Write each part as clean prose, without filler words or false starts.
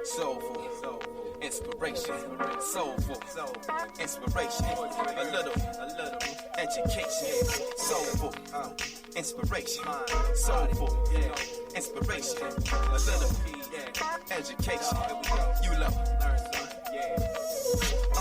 Soulful, inspiration, soulful, inspiration, a little education, soulful, inspiration, soulful, inspiration, a little education. You love.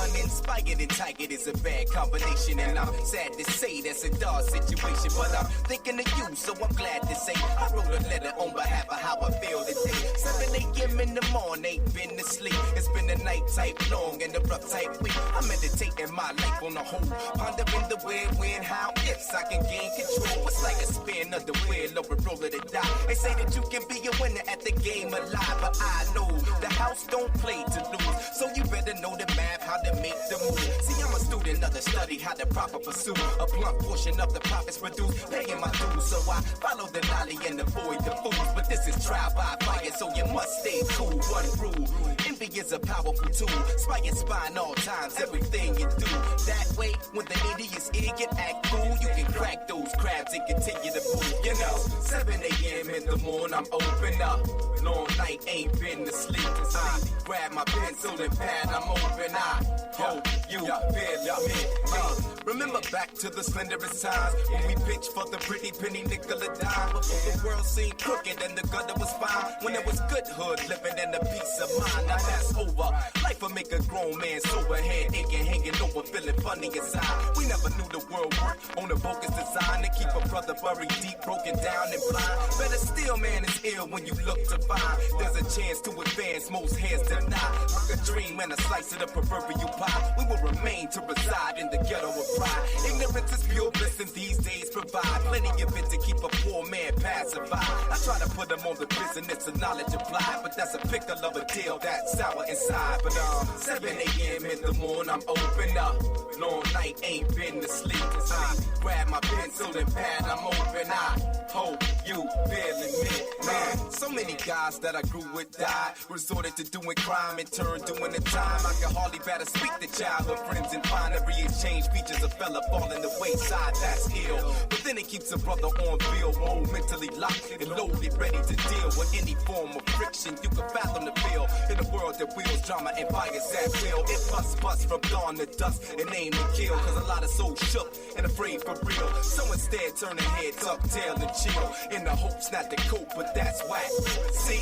Uninspired and tired is a bad combination, and I'm sad to say that's a dark situation, but I'm thinking of you, so I'm glad to say I wrote a letter on behalf of how I feel today. 7 a.m. in the morning, ain't been to sleep. It's been a night type long and a rough type week. I'm meditating my life on the whole, pondering the where, when, how, ifs I can gain control. It's like a spin of the wheel or a roll of the die. They say that you can be a winner at the game of life, but I know the house don't play to lose, so you better know the math, how to make the move. See, I'm a student of the study, how to proper pursue a blunt portion of the profits produced, paying my dues. So I follow the lolly and avoid the fools. But this is trial by fire, so you must stay cool. One rule: envy is a powerful tool. Spying all times, everything you do. That way, when the idiot's idiot act cool, you can crack those crabs and continue to move. You know, 7 a.m. in the morning, I'm open up. Long night, ain't been to sleep. I grab my pencil and pad, I'm open. I hope you feel me. Remember back to the slenderest times when we pitched for the pretty penny nickel a dime. Before the world seemed crooked and the gutter was fine. When it was good hood living and a peace of mind. Now that's over. Life will make a grown man sober, head aching, hanging over, feeling funny inside. We never knew the world worked on a bogus design to keep a brother buried deep, broken down and blind. Better still, man, it's ill when you look to find there's a chance to advance, most heads deny. Like a dream and a slice of the proverbial pie. We will remain to reside in the ghetto of pride. Ignorance is pure bliss, and these days provide plenty of it to keep a poor man pacified. I try to put him on the business of knowledge applied, but that's a pickle of a deal that's sour inside. But 7 a.m. in the morning, I'm open up. Long night, ain't been to sleep. I grab my pencil and pad, I'm open. I hope you feeling me, man. So many guys that I grew with died, resorted to doing crime and turned doing the time. I can hardly better speak to childhood friends and find every exchange features a fella falling the wayside. That's ill, but then it keeps a brother on bill mode, mentally locked and loaded, ready to deal with any form of friction you can fathom to feel. In a world that wheels drama and fires at will, it bust from dawn to dusk and aim to kill. Cause a lot of souls shook and afraid for real. So instead turn their heads up, tail and chill, in the hopes not to cope, but that's whack. See,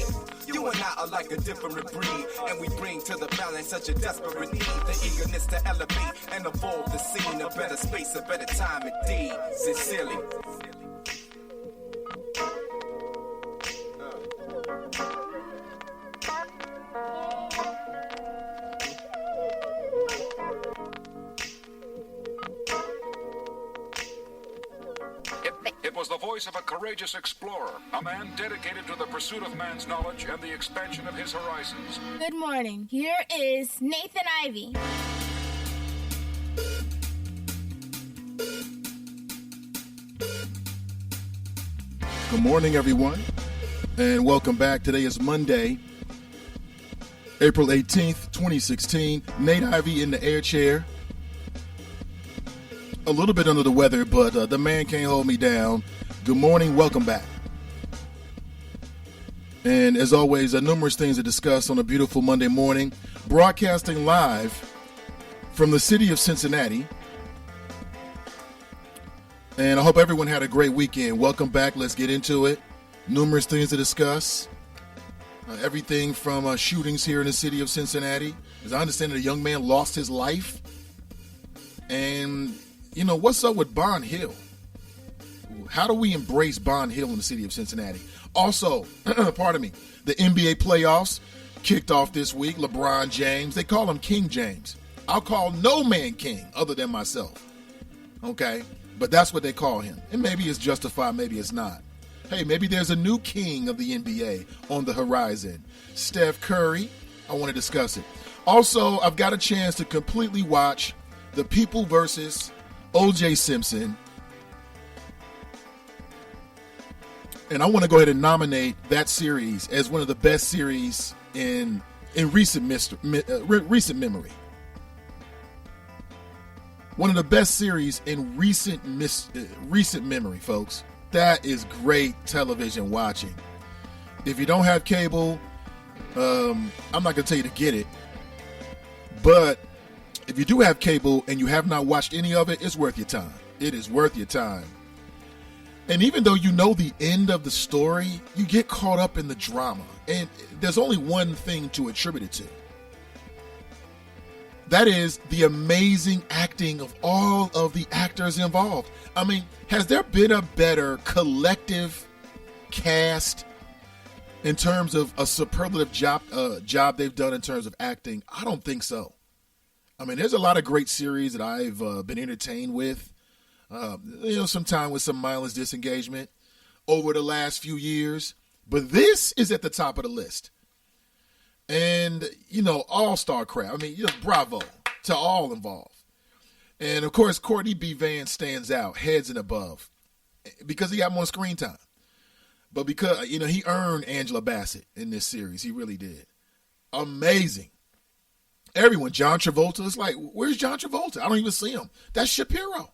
you and I are like a different breed, and we bring to the balance such a desperate need. The eagerness to elevate and evolve the scene. A better space, a better time indeed. Sincerely. It was the voice of a courageous explorer, a man dedicated to the pursuit of man's knowledge and the expansion of his horizons. Good morning. Here is Nathan Ivey. Good morning, everyone, and welcome back. Today is Monday, April 18th, 2016. Nate Ivey in the air chair. A little bit under the weather, but the man can't hold me down. Good morning. Welcome back. And as always, numerous things to discuss on a beautiful Monday morning. Broadcasting live from the city of Cincinnati. And I hope everyone had a great weekend. Welcome back. Let's get into it. Numerous things to discuss. Everything from shootings here in the city of Cincinnati. As I understand it, a young man lost his life. And, you know, what's up with Bond Hill? How do we embrace Bond Hill in the city of Cincinnati? Also, pardon me, the NBA playoffs kicked off this week. LeBron James, they call him King James. I'll call no man king other than myself. Okay? But that's what they call him. And maybe it's justified, maybe it's not. Hey, maybe there's a new king of the NBA on the horizon. Steph Curry, I want to discuss it. Also, I've got a chance to completely watch The People versus O.J. Simpson. And I want to go ahead and nominate that series as one of the best series in recent memory. One of the best series in recent memory, folks. That is great television watching. If you don't have cable, I'm not going to tell you to get it, but if you do have cable and you have not watched any of it, it's worth your time. It is worth your time. And even though you know the end of the story, you get caught up in the drama. And there's only one thing to attribute it to. That is the amazing acting of all of the actors involved. I mean, has there been a better collective cast in terms of a superlative job they've done in terms of acting? I don't think so. I mean, there's a lot of great series that I've been entertained with. Sometime with some mindless disengagement over the last few years. But this is at the top of the list. And, all-star crap. I mean, bravo to all involved. And, of course, Courtney B. Vance stands out, heads and above, because he got more screen time. But because, he earned Angela Bassett in this series. He really did. Amazing. Everyone, John Travolta, is like, where's John Travolta? I don't even see him. That's Shapiro.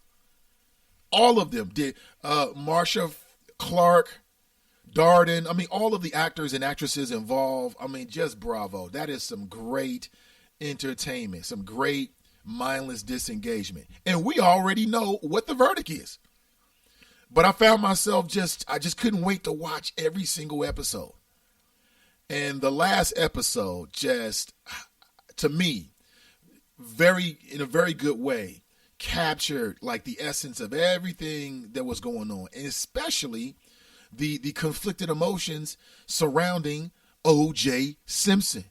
All of them did. Marsha Clark, Darden. I mean, all of the actors and actresses involved. I mean, just bravo. That is some great entertainment, some great mindless disengagement. And we already know what the verdict is. But I found myself I just couldn't wait to watch every single episode. And the last episode just, to me, in a very good way, captured like the essence of everything that was going on, and especially the conflicted emotions surrounding O.J. Simpson.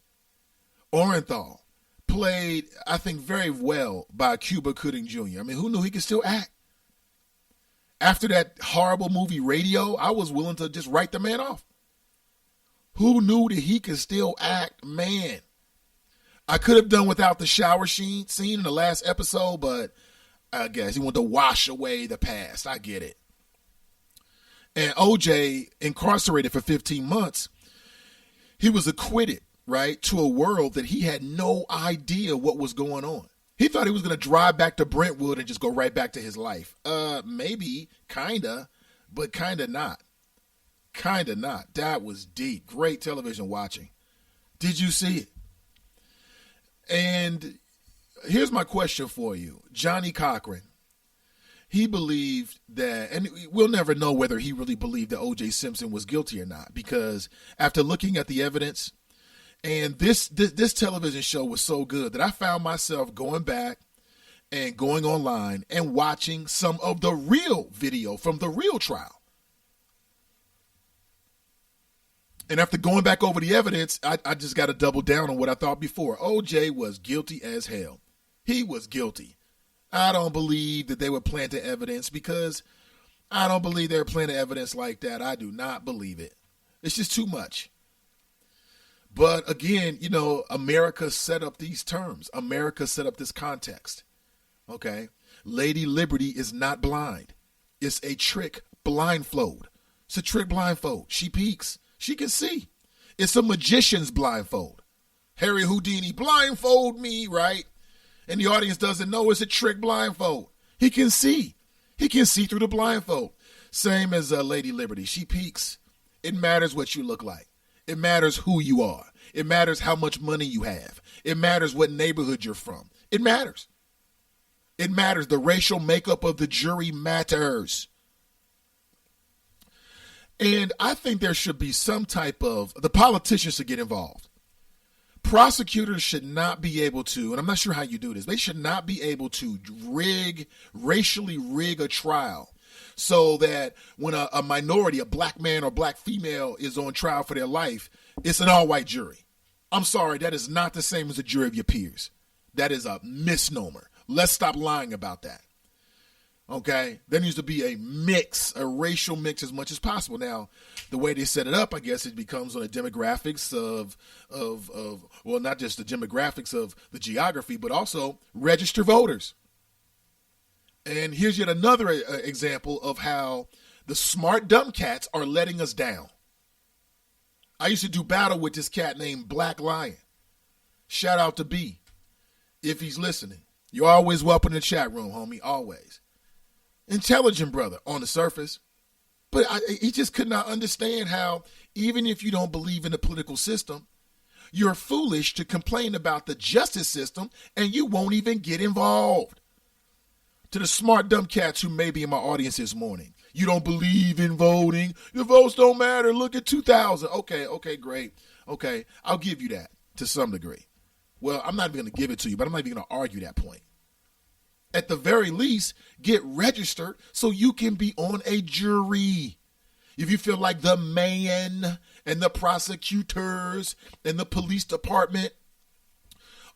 Orenthal, played, I think, very well by Cuba Gooding Jr. I mean, who knew he could still act? After that horrible movie Radio, I was willing to just write the man off. Who knew that he could still act? Man, I could have done without the shower scene in the last episode, but I guess he wanted to wash away the past. I get it. And OJ, incarcerated for 15 months, he was acquitted, right, to a world that he had no idea what was going on. He thought he was going to drive back to Brentwood and just go right back to his life. Maybe, kinda, but kinda not. Kinda not. That was deep. Great television watching. Did you see it? And here's my question for you. Johnny Cochran, he believed that, and we'll never know whether he really believed that O.J. Simpson was guilty or not, because after looking at the evidence, and this television show was so good that I found myself going back and going online and watching some of the real video from the real trial. And after going back over the evidence, I just got to double down on what I thought before. O.J. was guilty as hell. He was guilty. I don't believe that they were planting evidence, because I don't believe they're planting evidence like that. I do not believe it. It's just too much. But again, America set up these terms. America set up this context. Okay? Lady Liberty is not blind. It's a trick blindfold. It's a trick blindfold. She peeks. She can see. It's a magician's blindfold. Harry Houdini, blindfold me, right? And the audience doesn't know it's a trick blindfold. He can see. He can see through the blindfold. Same as Lady Liberty. She peeks. It matters what you look like. It matters who you are. It matters how much money you have. It matters what neighborhood you're from. It matters. It matters. The racial makeup of the jury matters. And I think there should be some type of, the politicians should get involved. Prosecutors should not be able to, and I'm not sure how you do this, they should not be able to racially rig a trial so that when a minority, a black man or black female, is on trial for their life, it's an all-white jury. I'm sorry, that is not the same as a jury of your peers. That is a misnomer. Let's stop lying about that. Okay? There needs to be a mix, a racial mix as much as possible. Now, the way they set it up, I guess it becomes on the demographics of well, not just the demographics of the geography, but also registered voters. And here's yet another example of how the smart dumb cats are letting us down. I used to do battle with this cat named Black Lion. Shout out to B, if he's listening. You're always welcome in the chat room, homie, always. Intelligent brother on the surface. But he just could not understand how, even if you don't believe in the political system, You're foolish to complain about the justice system and you won't even get involved. To the smart dumb cats who may be in my audience this morning, you don't believe in voting. Your votes don't matter. Look at 2000. Okay, great. Okay, I'll give you that to some degree. Well, I'm not even going to give it to you, but I'm not even going to argue that point. At the very least, get registered so you can be on a jury. If you feel like the man and the prosecutors and the police department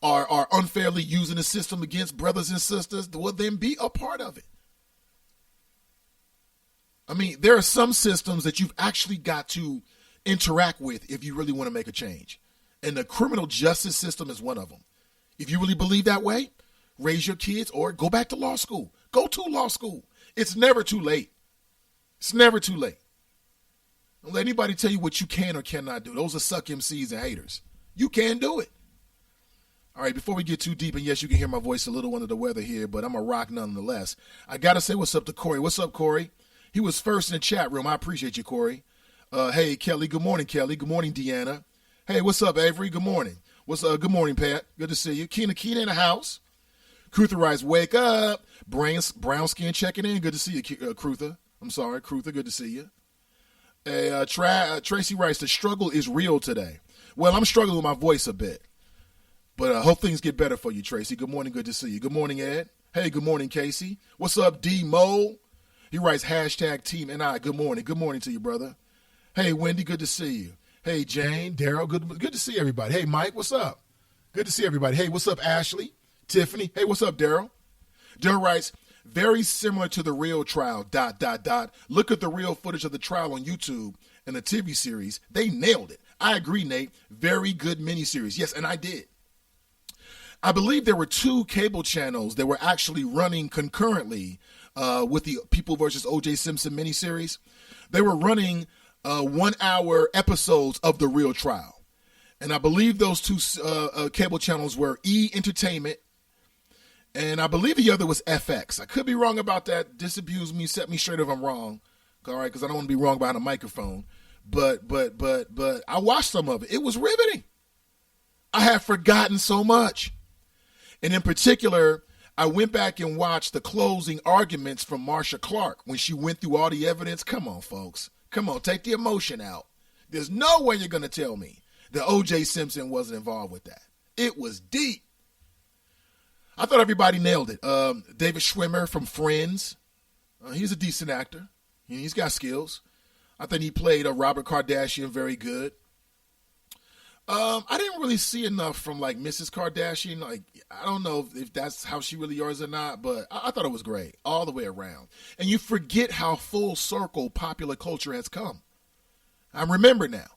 are unfairly using the system against brothers and sisters, well, then be a part of it. I mean, there are some systems that you've actually got to interact with if you really want to make a change. And the criminal justice system is one of them. If you really believe that way, raise your kids or go back to law school. Go to law school. It's never too late. It's never too late. Don't let anybody tell you what you can or cannot do. Those are suck MCs and haters. You can do it. All right, before we get too deep, and yes, you can hear my voice a little under the weather here, but I'm a rock nonetheless. I got to say what's up to Corey. What's up, Corey? He was first in the chat room. I appreciate you, Corey. Hey, Kelly. Good morning, Kelly. Good morning, Deanna. Hey, what's up, Avery? Good morning. Good morning, Pat. Good to see you. Keena in the house. Cruther writes, wake up. Brown skin checking in. Good to see you, Cruther. I'm sorry, Cruther. Good to see you. Hey, Tracy writes, the struggle is real today. Well, I'm struggling with my voice a bit. But I hope things get better for you, Tracy. Good morning. Good to see you. Good morning, Ed. Hey, good morning, Casey. What's up, D-Mo? He writes, hashtag Team NI. Good morning. Good morning to you, brother. Hey, Wendy. Good to see you. Hey, Jane. Daryl. Good to see everybody. Hey, Mike. What's up? Good to see everybody. Hey, what's up, Ashley? Tiffany. Hey, what's up, Daryl? Daryl writes, very similar to the real trial, ... Look at the real footage of the trial on YouTube and the TV series. They nailed it. I agree, Nate. Very good miniseries. Yes, and I did. I believe there were 2 cable channels that were actually running concurrently with the People versus O.J. Simpson miniseries. They were running 1-hour episodes of the real trial. And I believe those 2 cable channels were E! Entertainment, and I believe the other was FX. I could be wrong about that. Disabuse me, set me straight if I'm wrong, all right, because I don't want to be wrong behind a microphone. But I watched some of it. It was riveting. I had forgotten so much. And in particular, I went back and watched the closing arguments from Marsha Clark when she went through all the evidence. Come on, folks. Come on, take the emotion out. There's no way you're going to tell me that O.J. Simpson wasn't involved with that. It was deep. I thought everybody nailed it. David Schwimmer from Friends. He's a decent actor. He's got skills. I think he played Robert Kardashian very good. I didn't really see enough from like Mrs. Kardashian. Like, I don't know if that's how she really is or not, but I thought it was great all the way around. And you forget how full circle popular culture has come. I remember now.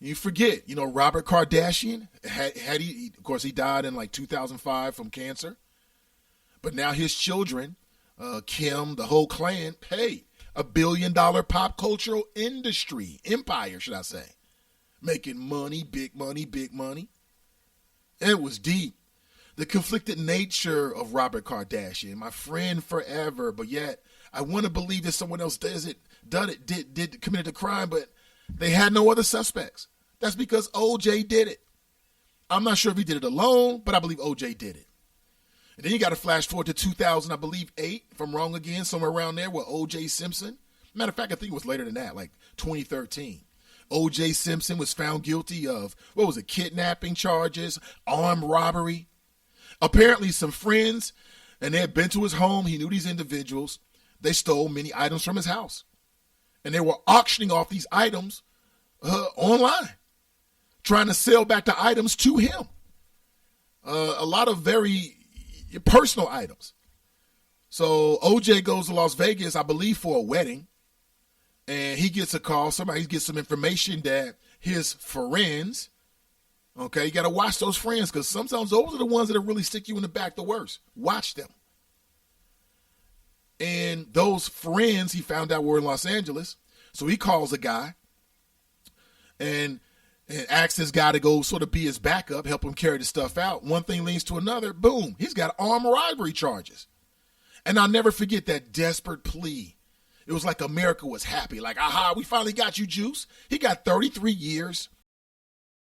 You forget, Robert Kardashian, had he, of course, he died in like 2005 from cancer. But now his children, Kim, the whole clan, hey, $1 billion pop cultural empire, should I say. Making money, big money, big money. And it was deep. The conflicted nature of Robert Kardashian, my friend forever, but yet I want to believe that someone else committed the crime, but they had no other suspects. That's because OJ did it. I'm not sure if he did it alone, but I believe OJ did it. And then you got to flash forward to 2000, I believe 8, if I'm wrong again, somewhere around there with OJ Simpson. Matter of fact, I think it was later than that, like 2013. O.J. Simpson was found guilty of, kidnapping charges, armed robbery. Apparently some friends, and they had been to his home. He knew these individuals. They stole many items from his house. And they were auctioning off these items online, trying to sell back the items to him. A lot of very personal items. So O.J. goes to Las Vegas, I believe, for a wedding. And he gets a call. Somebody gets some information that his friends, okay, you got to watch those friends because sometimes those are the ones that really stick you in the back the worst. Watch them. And those friends he found out were in Los Angeles. So he calls a guy and asks this guy to go sort of be his backup, help him carry the stuff out. One thing leads to another. Boom. He's got armed robbery charges. And I'll never forget that desperate plea. It was like America was happy. Like, aha, we finally got you, Juice. He got 33 years.